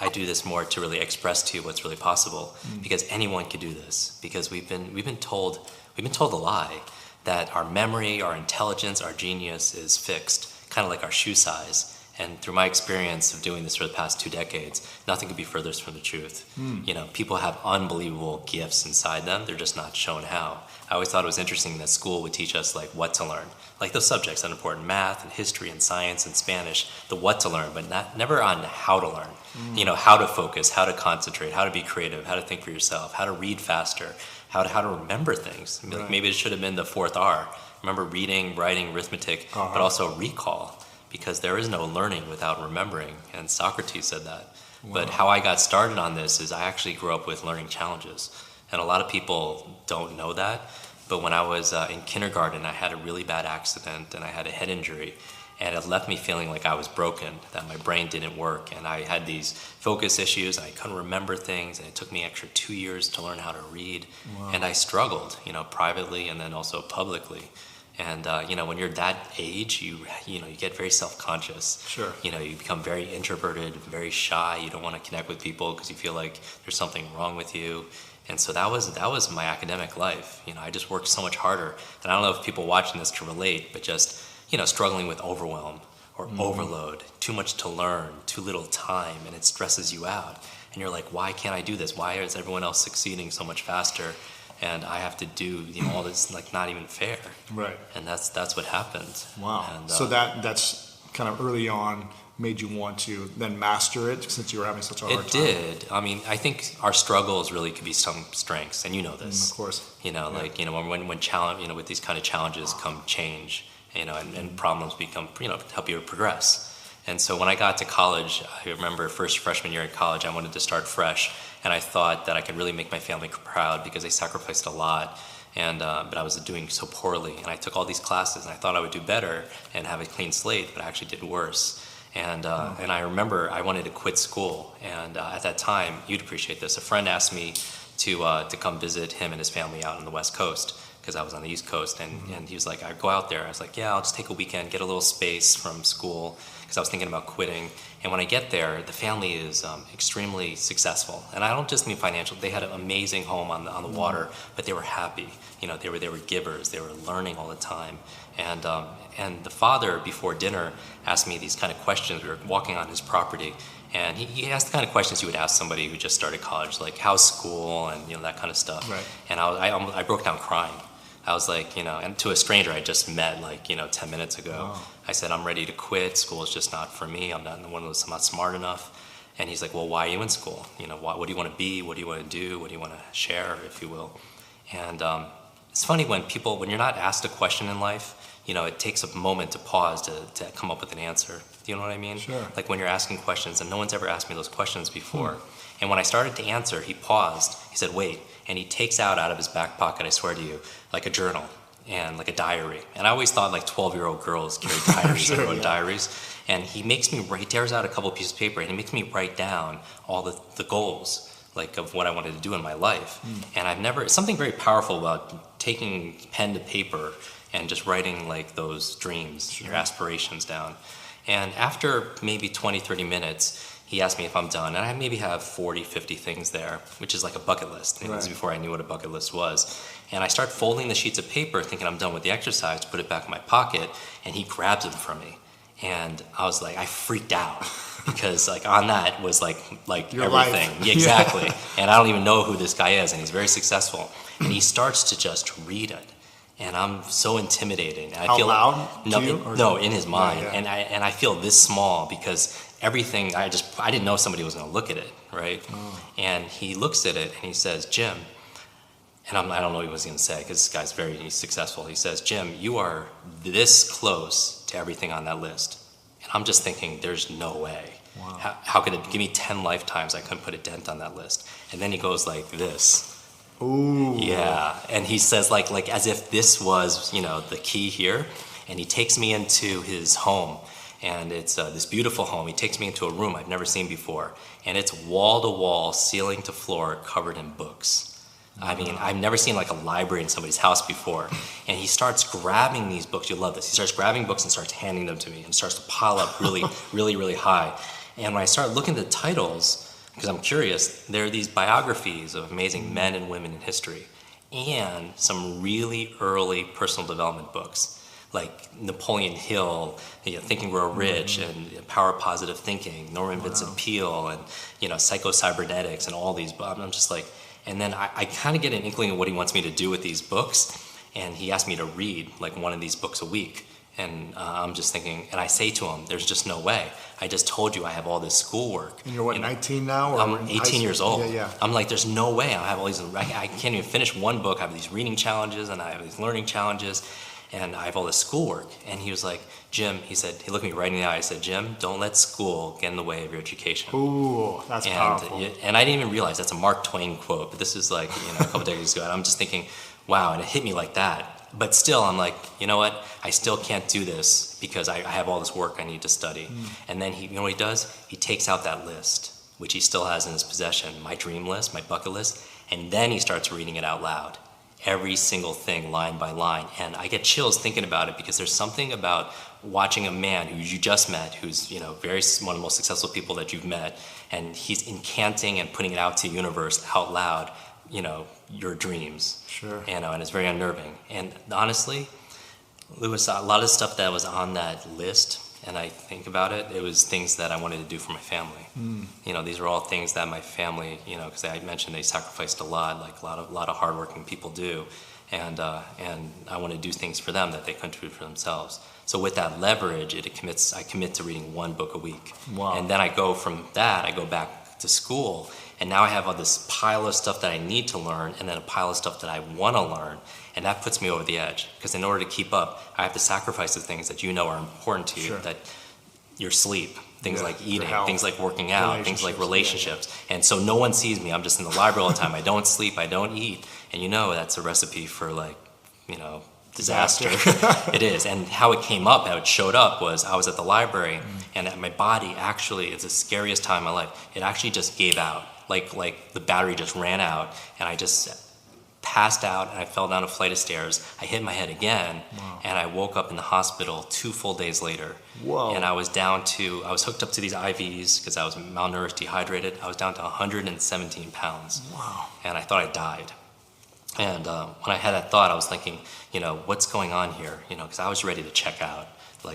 I do this more to really express to you what's really possible, because anyone could do this. Because we've been told a lie that our memory, our intelligence, our genius is fixed, kind of like our shoe size. And through my experience of doing this for the past 2 decades, nothing could be furthest from the truth. You know, people have unbelievable gifts inside them. They're just not shown how. I always thought it was interesting that school would teach us like what to learn, like those subjects that are important, math and history and science and Spanish, the what to learn, but never on how to learn. You know, how to focus, how to concentrate, how to be creative, how to think for yourself, how to read faster, how to remember things. Like maybe it should have been the 4th R. Remember reading, writing, arithmetic, but also recall. Because there is no learning without remembering, and Socrates said that. Wow. But how I got started on this is I actually grew up with learning challenges, and a lot of people don't know that, but when I was in kindergarten, I had a really bad accident, and I had a head injury, and it left me feeling like I was broken, that my brain didn't work, and I had these focus issues, and I couldn't remember things, and it took me extra 2 years to learn how to read, and I struggled, you know, privately and then also publicly. And you know, when you're that age, you get very self-conscious. Sure. You know, you become very introverted, very shy. You don't want to connect with people because you feel like there's something wrong with you. And so that was my academic life. You know, I just worked so much harder. And I don't know if people watching this can relate, but just, you know, struggling with overwhelm or overload, too much to learn, too little time, and it stresses you out. And you're like, why can't I do this? Why is everyone else succeeding so much faster? And I have to do, you know, all this, like, not even fair. Right. And that's what happened. Wow. And, so that's kind of early on made you want to then master it since you were having such a hard time. It did. I mean, I think our struggles really could be some strengths, and you know this. Of course. You know, like, you know, when challenge, you know, with these kind of challenges come change, you know, and problems become, you know, help you progress. And so when I got to college, I remember freshman year in college, I wanted to start fresh. And I thought that I could really make my family proud because they sacrificed a lot. And but I was doing so poorly. And I took all these classes, and I thought I would do better and have a clean slate, but I actually did worse. And I remember I wanted to quit school. And at that time, you'd appreciate this, a friend asked me to come visit him and his family out on the West Coast, because I was on the East Coast, and he was like, I'd go out there. I was like, yeah, I'll just take a weekend, get a little space from school, because I was thinking about quitting. And when I get there, the family is extremely successful. And I don't just mean financial. They had an amazing home on the water, but they were happy. You know, they were givers. They were learning all the time. And the father, before dinner, asked me these kind of questions. We were walking on his property, and he asked the kind of questions you would ask somebody who just started college, like how's school, and, you know, that kind of stuff. Right. And I broke down crying. I was like, you know, and to a stranger I just met, like, you know, 10 minutes ago. Wow. I said, I'm ready to quit. School is just not for me. I'm not smart enough. And he's like, well, why are you in school? You know, what do you want to be? What do you want to do? What do you want to share, if you will? And it's funny when you're not asked a question in life, you know, it takes a moment to pause to come up with an answer. Do you know what I mean? Sure. Like when you're asking questions, and no one's ever asked me those questions before. And when I started to answer, he paused. He said, wait. And he takes out of his back pocket, I swear to you, like a journal and like a diary. And I always thought like 12-year-old girls carried diaries, Sure, and wrote yeah. diaries. And he tears out a couple pieces of paper, and he makes me write down all the goals, like, of what I wanted to do in my life. And it's something very powerful about taking pen to paper and just writing like those dreams, your aspirations down. And after maybe 20, 30 minutes, he asked me if I'm done, and I maybe have 40, 50 things there, which is like a bucket list. And This is before I knew what a bucket list was. And I start folding the sheets of paper, thinking I'm done with the exercise, put it back in my pocket, and he grabs them from me. And I was like, I freaked out, because like on that was like Your everything. life. Yeah, exactly. And I don't even know who this guy is, and he's very successful. And he starts to just read it. And I'm so intimidated. And I feel loud no, to you, no, in his mind. Yeah. And I feel this small because everything, I didn't know somebody was going to look at it, right? And he looks at it and he says, Jim, and I don't know what he was going to say because this guy's very successful. He says, Jim, you are this close to everything on that list. And I'm just thinking, there's no way. Wow. How could it give me 10 lifetimes I couldn't put a dent on that list? And then he goes like this. Ooh. Yeah, and he says like as if this was, you know, the key here, and he takes me into his home, and it's this beautiful home. He takes me into a room I've never seen before, and it's wall to wall, ceiling to floor, covered in books. I mean, I've never seen like a library in somebody's house before. And he starts grabbing these books. You'll love this. He starts grabbing books and starts handing them to me, and starts to pile up really, really, really high. And when I start looking at the titles, because I'm curious. There are these biographies of amazing men and women in history, and some really early personal development books, like Napoleon Hill, Think and Grow Rich, and Power of Positive Thinking, Norman Vincent Peale, and Psycho-Cybernetics, and all these. I'm just like, and then I kind of get an inkling of what he wants me to do with these books, and he asked me to read like one of these books a week. And I'm just thinking, and I say to him, there's just no way. I just told you I have all this schoolwork. And you're what, 19 now? Or I'm 18 years old. Yeah. I'm like, there's no way I have all these, I can't even finish one book. I have these reading challenges, and I have these learning challenges, and I have all this schoolwork. And he was like, Jim, he looked me right in the eye. He said, Jim, don't let school get in the way of your education. Ooh, that's powerful. And I didn't even realize that's a Mark Twain quote, but this is like, a couple decades ago. And I'm just thinking, wow, and it hit me like that. But still, I'm like, you know what? I still can't do this because I have all this work I need to study. And then you know what he does? He takes out that list, which he still has in his possession, my dream list, my bucket list, and then he starts reading it out loud. Every single thing, line by line. And I get chills thinking about it because there's something about watching a man who you just met, who's one of the most successful people that you've met, and he's incanting and putting it out to the universe out loud, your dreams. Sure. And it's very unnerving. And honestly, Lewis, a lot of stuff that was on that list, and I think about it, it was things that I wanted to do for my family. These are all things that my family, because I mentioned they sacrificed a lot, like a lot of hardworking people do, and I want to do things for them that they couldn't do for themselves. So with that leverage, I commit to reading one book a week. Wow. And then I go back to school, and now I have all this pile of stuff that I need to learn, and then a pile of stuff that I want to learn, and that puts me over the edge. Because in order to keep up, I have to sacrifice the things that are important to you, Sure. that your sleep, things like eating, health, things like working out, things like relationships. And so no one sees me. I'm just in the library all the time. I don't sleep, I don't eat, and that's a recipe for disaster. It is. And how it came up, how it showed up was I was at the library, and my body actually, it's the scariest time in my life. It actually just gave out. Like the battery just ran out, and I just passed out, and I fell down a flight of stairs. I hit my head again, and I woke up in the hospital 2 full days later. Whoa. And I was hooked up to these IVs because I was malnourished, dehydrated. I was down to 117 pounds. Wow. And I thought I died. And when I had that thought, I was thinking, what's going on here? Because I was ready to check out.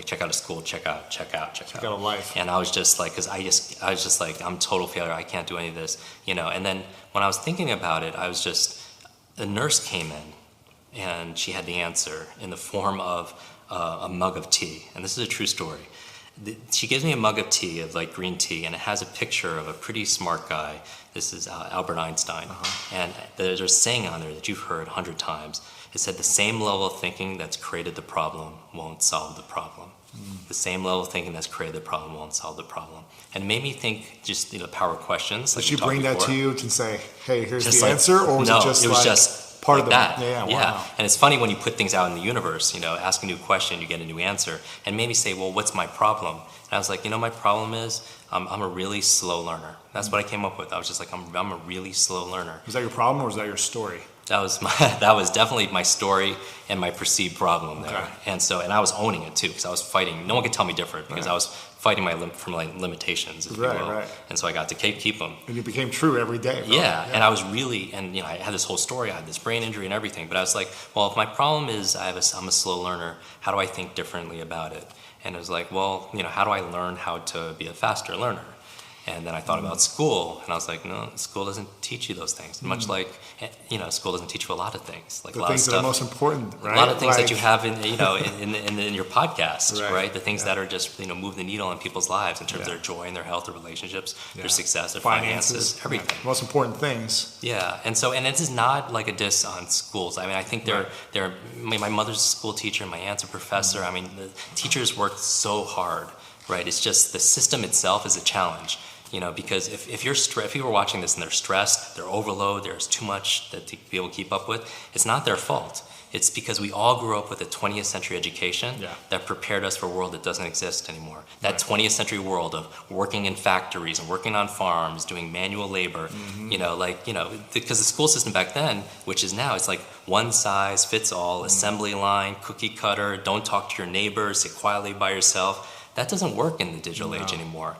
Check out of school, check out of life. And I was just like, because I was just like, I'm total failure. I can't do any of this, And then when I was thinking about it, a nurse came in, and she had the answer in the form of a mug of tea. And this is a true story. She gives me a mug of tea, of green tea, and it has a picture of a pretty smart guy. This is Albert Einstein. And there's a saying on there that you've heard 100 times. It said, the same level of thinking that's created the problem won't solve the problem. The same level of thinking that's created the problem won't solve the problem. And it made me think just, power questions. Did she bring that to you to say, hey, here's just the answer? Or was it just just part like of that? Yeah, wow. Yeah. And it's funny when you put things out in the universe, ask a new question, you get a new answer. And made me say, well, what's my problem? And I was like, my problem is I'm a really slow learner. That's what I came up with. I was just like, I'm a really slow learner. Was that your problem, or was that your story? That was definitely my story and my perceived problem there. Okay. And I was owning it too, because I was fighting. No one could tell me different, because I was fighting from limitations, if you will. Right. And so I got to keep them. And it became true every day. Yeah. And I was really, I had this whole story. I had this brain injury and everything. But I was like, well, if my problem is I'm a slow learner, how do I think differently about it? And it was like, well, how do I learn how to be a faster learner? And then I thought about school, and I was like, no, school doesn't teach you those things. Much like, school doesn't teach you a lot of things. Like the a lot things of that stuff, are most important, right? A lot of things that you have in your podcast, right? The things Yeah. that are just move the needle in people's lives in terms of their joy and their health, their relationships, their success, their finances, everything. Most important things. Yeah, and this is not like a diss on schools. I mean, I think my mother's a school teacher, my aunt's a professor. I mean, the teachers work so hard, right? It's just the system itself is a challenge. Because if you were watching this and they're stressed, they're overloaded, there's too much that to be able to keep up with, it's not their fault. It's because we all grew up with a 20th century education that prepared us for a world that doesn't exist anymore. That 20th century world of working in factories and working on farms, doing manual labor, because the school system back then, which is now, it's like one size fits all, assembly line, cookie cutter, don't talk to your neighbors, sit quietly by yourself. That doesn't work in the digital age anymore.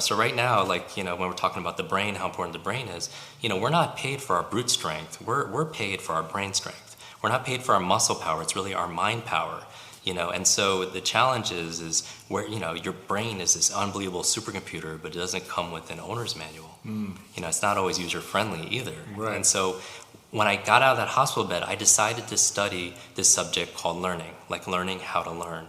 So right now, like, when we're talking about the brain, how important the brain is, we're not paid for our brute strength. We're paid for our brain strength. We're not paid for our muscle power. It's really our mind power. And so the challenge is where, your brain is this unbelievable supercomputer, but it doesn't come with an owner's manual. It's not always user friendly either. Right. And so when I got out of that hospital bed, I decided to study this subject called learning, like learning how to learn.